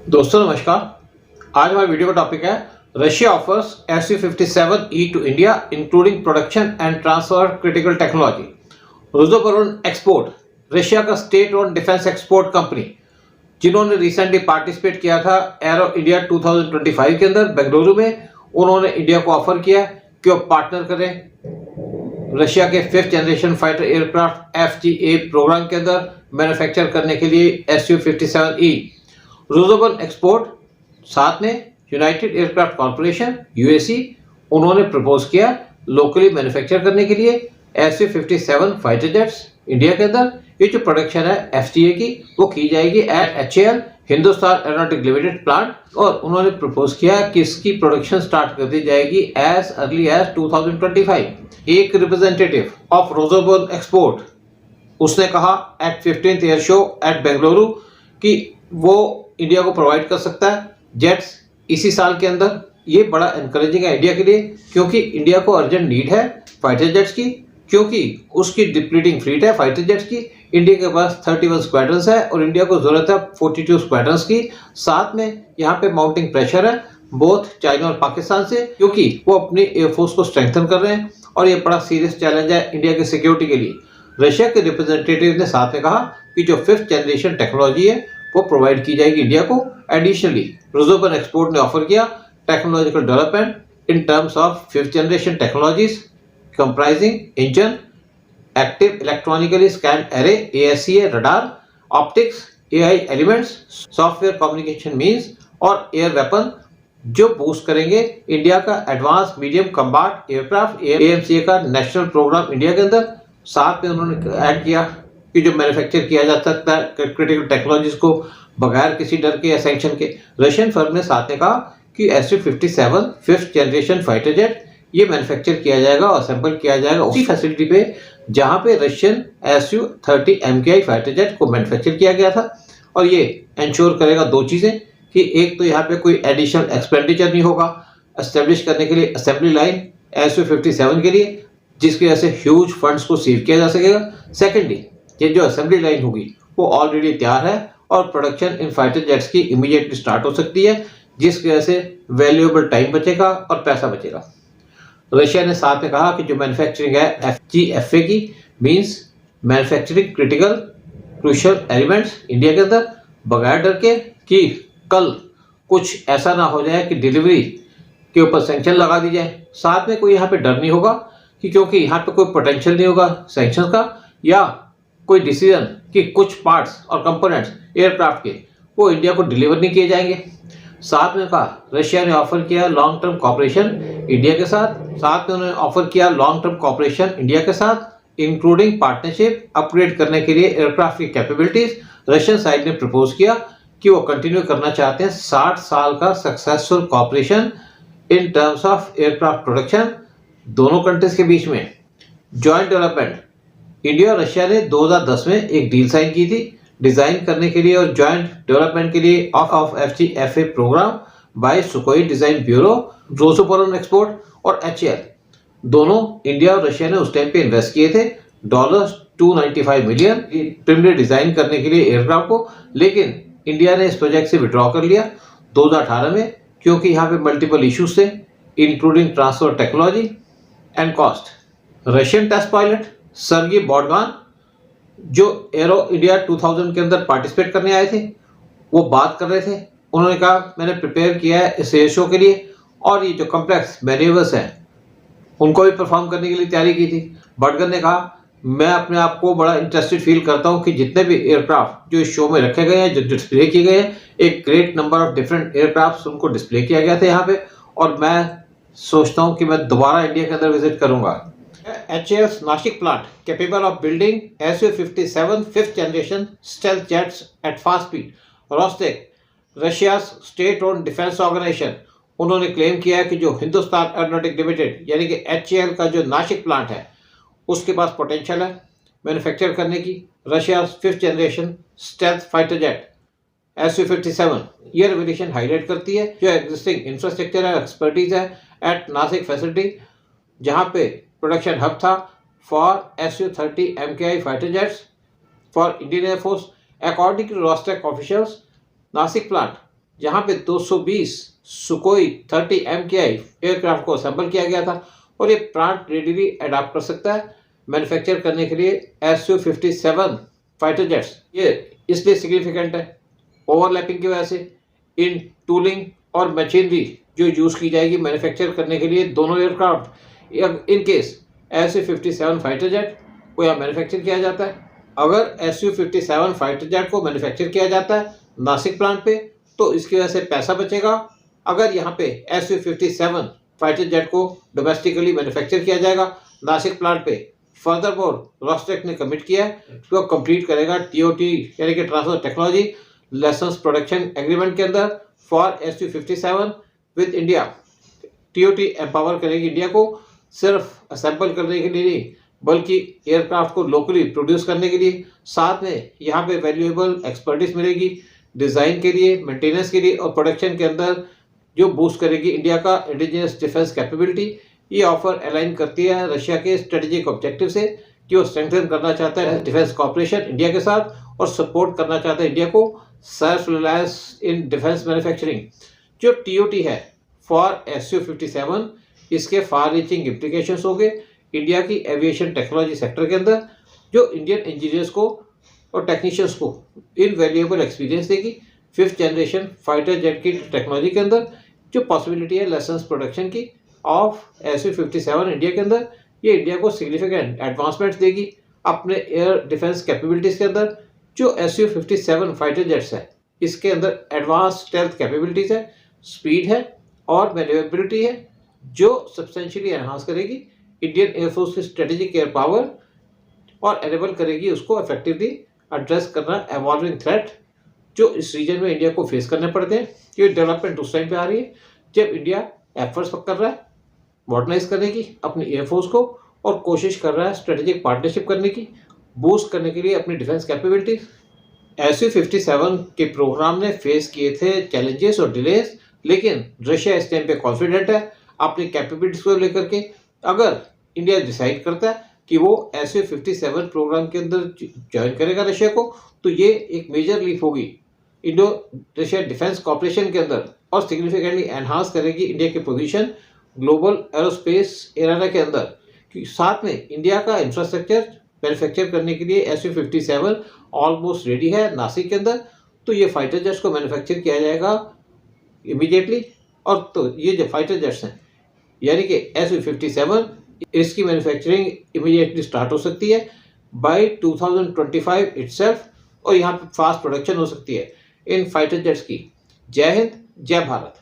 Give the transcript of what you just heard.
दोस्तों नमस्कार। आज हमारे वीडियो का टॉपिक है Russia offers Su-57E to India including production and transfer critical technology. Rosoboronexport Russia का state owned defence export company जिन्होंने रिसेंटली पार्टिसिपेट किया था एरो इंडिया 2025 के अंदर बेंगलुरु में, उन्होंने इंडिया को ऑफर किया कि वो पार्टनर करें रशिया के 5th generation fighter aircraft FGA program के अंदर मैन्युफैक्चर करने के लिए Su-57E। रोजोबोरोन एक्सपोर्ट साथ में यूनाइटेड एयरक्राफ्ट कॉर्पोरेशन UAC उन्होंने प्रपोज किया लोकली मैन्युफैक्चर करने के लिए Su-57 फाइटर जेट्स इंडिया के अंदर। ये जो प्रोडक्शन है FGA की वो की जाएगी at HAL Hindustan aeronautic limited plant, और उन्होंने प्रपोज किया कि इसकी प्रोडक्शन स्टार्ट कर दी जाएगी एज अर्ली एज 2025। एक रिप्रेजेंटेटिव ऑफ रोजोबोरोन एक्सपोर्ट उसने कहा at 15th air show at Bengaluru कि वो इंडिया को प्रोवाइड कर सकता है जेट्स इसी साल के अंदर। ये बड़ा एनकरेजिंग है इंडिया के लिए, क्योंकि इंडिया को अर्जेंट नीड है फाइटर जेट्स की, क्योंकि उसकी डिप्लीटिंग फ्लीट है फाइटर जेट्स की। इंडिया के पास 31 स्क्वाड्रंस है और इंडिया को जरूरत है 42 स्क्वाड्रंस की। साथ में यहाँ पे माउंटिंग प्रेशर है बोथ चाइना और पाकिस्तान से, क्योंकि वो अपनी एयरफोर्स को स्ट्रेंथन कर रहे हैं और ये बड़ा सीरियस चैलेंज है इंडिया की सिक्योरिटी के लिए। रशिया के रिप्रेजेंटेटिव ने साथ में कहा कि जो 5th जनरेशन टेक्नोलॉजी है वो प्रोवाइड की जाएगी इंडिया को। एडिशनली रोजोबोरोन एक्सपोर्ट ने ऑफर किया technological development in terms of 5th generation technologies comprising engine, active electronically scan array ASCA radar, optics, AI elements, software communication means और एयर वेपन, जो boost करेंगे इंडिया का advance medium combat aircraft AMCA का national programme India के अंदर। साथ में उन्होंने ऐड किया कि जो मैन्युफैक्चर किया जा सकता है क्रिटिकल टेक्नोलॉजीज को बगैर किसी डर के या सैंक्शन के। रशियन फर्म ने साथ में कहा कि Su-57 5th generation fighter jet ये मैन्युफैक्चर किया जाएगा और असेंबल किया जाएगा उसी फैसिलिटी पे जहां पे Russian Su-30 MKI fighter jet को मैन्युफैक्चर किया गया था। और ये इंश्योर करेगा दो चीज़ें कि एक तो यहाँ पे कोई एडिशनल एक्सपेंडिचर नहीं होगा एस्टेब्लिश करने के लिए असेंबली लाइन Su-57 के लिए, जिसकी वजह से ह्यूज फंड्स को सेव किया जा सकेगा। सेकेंडली, ये जो असेंबली लाइन होगी वो ऑलरेडी तैयार है और प्रोडक्शन इन फाइटर जेट्स की इमीडिएटली स्टार्ट हो सकती है, जिसकी वजह से वैल्यूएबल टाइम बचेगा और पैसा बचेगा। रशिया ने साथ में कहा कि जो मैन्युफैक्चरिंग है FGFA की means manufacturing critical crucial elements India के अंदर, बगैर डर के कि कल कुछ ऐसा ना हो जाए कि डिलीवरी के ऊपर सैंक्शन लगा दी जाए। साथ में कोई यहाँ पे डर नहीं होगा कि क्योंकि यहाँ पे कोई पोटेंशियल नहीं होगा सैंक्शन का या कोई डिसीजन कि कुछ पार्ट्स और कंपोनेंट्स एयरक्राफ्ट के वो इंडिया को डिलीवर नहीं किए जाएंगे। साथ में कहा रशिया ने ऑफर किया लॉन्ग टर्म कॉपरेशन इंडिया के साथ में उन्होंने ऑफर किया लॉन्ग टर्म कॉपरेशन इंडिया के साथ इंक्लूडिंग पार्टनरशिप अपग्रेड करने के लिए एयरक्राफ्ट की कैपेबिलिटीज। रशियन साइड ने प्रपोज किया कि वो कंटिन्यू करना चाहते हैं 60 साल का successful cooperation in terms of aircraft production दोनों कंट्रीज के बीच में। जॉइंट डेवलपमेंट, इंडिया और रशिया ने 2010 में एक डील साइन की थी डिजाइन करने के लिए और जॉइंट डेवलपमेंट के लिए of FGFA program by Sukhoi design bureau. Rosoboronexport और HAL दोनों इंडिया और रशिया ने उस टाइम पे इन्वेस्ट किए थे $295 मिलियन प्रिलिमिनरी डिजाइन करने के लिए एयरक्राफ्ट को, लेकिन इंडिया ने इस प्रोजेक्ट से विड्रॉ कर लिया 2018 में, क्योंकि यहाँ पे मल्टीपल इश्यूज थे including transfer technology and cost. Russian test pilot Sergey Bogdan जो एरो इंडिया 2000 के अंदर पार्टिसिपेट करने आए थे वो बात कर रहे थे। उन्होंने कहा मैंने प्रिपेयर किया है इस एयर शो के लिए और ये जो कॉम्प्लेक्स मैन्यूवर्स हैं उनको भी परफॉर्म करने के लिए तैयारी की थी। बॉडगान ने कहा मैं अपने आप को बड़ा इंटरेस्टेड फील करता हूँ कि जितने भी एयरक्राफ्ट जो इस शो में रखे गए हैं, जो डिस्प्ले किए गए हैं, एक great number of different aircraft उनको डिस्प्ले किया गया था यहाँ पे, और मैं सोचता हूँ कि मैं दोबारा इंडिया के अंदर विजिट करूँगा। HAL's Nashik plant capable of building Su-57 5th generation stealth jets at fast speed. Rostec, Russia's state-owned defense organization, उन्होंने क्लेम किया है कि जो हिंदुस्तान एरोनॉटिक लिमिटेड यानी कि HAL का जो नासिक प्लांट है उसके पास पोटेंशियल है मैन्युफैक्चर करने की Russia 5th generation stealth fighter jet Su-57। ये रेवोल्यूशन हाईलाइट करती है जो एग्जिस्टिंग इंफ्रास्ट्रक्चर है एक्सपर्टीज है एट नासिक फैसिलिटी, जहाँ पे प्रोडक्शन हब था for Su-30 MKI fighter jets for Indian air force. According to Rostec officials, Nashik plant जहां पे 220 सुकोई 30 MKI एयरक्राफ्ट को असेंबल किया गया था और ये प्लांट रेडीली अडाप्ट कर सकता है मैन्युफैक्चर करने के लिए Su-57 फाइटर जेट्स। ये इसलिए सिग्निफिकेंट है ओवरलैपिंग की वजह से इन टूलिंग और मशीनरी जो यूज़ की जाएगी मैन्युफैक्चर करने के लिए दोनों aircraft. In case Su-57 fighter jet को यहाँ मैन्युफैक्चर किया जाता है, अगर Su-57 फाइटर जेट को मैन्युफैक्चर किया जाता है नासिक प्लांट पे तो इसकी वजह से पैसा बचेगा। अगर यहाँ पे Su-57 फाइटर जेट को डोमेस्टिकली मैन्युफैक्चर किया जाएगा नासिक प्लांट पे, फर्दरमोर रॉस्टेक ने कमिट किया है कि वो कंप्लीट करेगा TOT यानी कि transfer technology license production agreement के अंदर for Su-57 with India. TOT empower करेगी इंडिया को सिर्फ असेंबल करने के लिए नहीं बल्कि एयरक्राफ्ट को लोकली प्रोड्यूस करने के लिए, साथ में यहाँ पे वैल्यूएबल एक्सपर्टीज मिलेगी डिज़ाइन के लिए, मेंटेनेंस के लिए और प्रोडक्शन के अंदर, जो बूस्ट करेगी इंडिया का इंडिजिनस डिफेंस कैपेबिलिटी। ये ऑफर अलाइन करती है रशिया के स्ट्रेटेजिक ऑब्जेक्टिव से कि वो स्ट्रेंथन करना चाहता है डिफेंस कॉपरेशन इंडिया के साथ और सपोर्ट करना चाहता है इंडिया को self reliance in defence manufacturing. जो TOT है फॉर Su-57 इसके फार रीचिंग इम्प्लीकेशंस होंगे इंडिया की एविएशन टेक्नोलॉजी सेक्टर के अंदर, जो इंडियन इंजीनियर्स को और टेक्नीशियंस को इनवैल्यूएबल एक्सपीरियंस देगी 5th जनरेशन फाइटर जेट की टेक्नोलॉजी के अंदर। जो पॉसिबिलिटी है लाइसेंस प्रोडक्शन की ऑफ Su-57 इंडिया के अंदर, ये इंडिया को सिग्निफिकेंट एडवांसमेंट्स देगी अपने एयर डिफेंस कैपेबिलिटीज़ के अंदर। जो Su-57 फाइटर जेट्स है इसके अंदर एडवांस स्टेल्थ कैपेबिलिटीज़ है, स्पीड है और मैन्यूवरेबिलिटी है जो सब्सटेंशियली एनहांस करेगी इंडियन एयरफोर्स की स्ट्रेटेजिक एयर पावर और एनेबल करेगी उसको इफेक्टिवली एड्रेस करना एवॉल्विंग थ्रेट जो इस रीजन में इंडिया को फेस करने पड़ते हैं। ये डेवलपमेंट उस टाइम पे आ रही है जब इंडिया एफर्ट्स कर रहा है मॉडर्नाइज करने की अपनी एयरफोर्स को और कोशिश कर रहा है स्ट्रेटेजिक पार्टनरशिप करने की, बूस्ट करने के लिए अपनी डिफेंस कैपेबिलिटी। Su-57 के प्रोग्राम ने फेस किए थे चैलेंजेस और डिलेज, लेकिन रशिया इस टाइम पे कॉन्फिडेंट है अपनी कैपेबिलिटीज को लेकर के। अगर इंडिया डिसाइड करता है कि वो Su-57 प्रोग्राम के अंदर ज्वाइन करेगा रशिया को, तो ये एक मेजर लीप होगी इंडो रशिया डिफेंस कॉपरेशन के अंदर और सिग्निफिकेंटली एनहांस करेगी इंडिया की पोजीशन ग्लोबल एरोस्पेस एरिया के अंदर। कि साथ में इंडिया का इंफ्रास्ट्रक्चर मैन्युफैक्चर करने के लिए Su-57 ऑलमोस्ट रेडी है नासिक के अंदर, तो ये फाइटर जेट्स को मैन्युफैक्चर किया जाएगा इमीडिएटली। और तो ये जो फाइटर जेट्स हैं यानी कि Su-57 इसकी मैन्युफैक्चरिंग इमीडिएटली स्टार्ट हो सकती है बाय 2025 इटसेल्फ और यहाँ पे फास्ट प्रोडक्शन हो सकती है इन फाइटर जेट्स की। जय हिंद, जय भारत।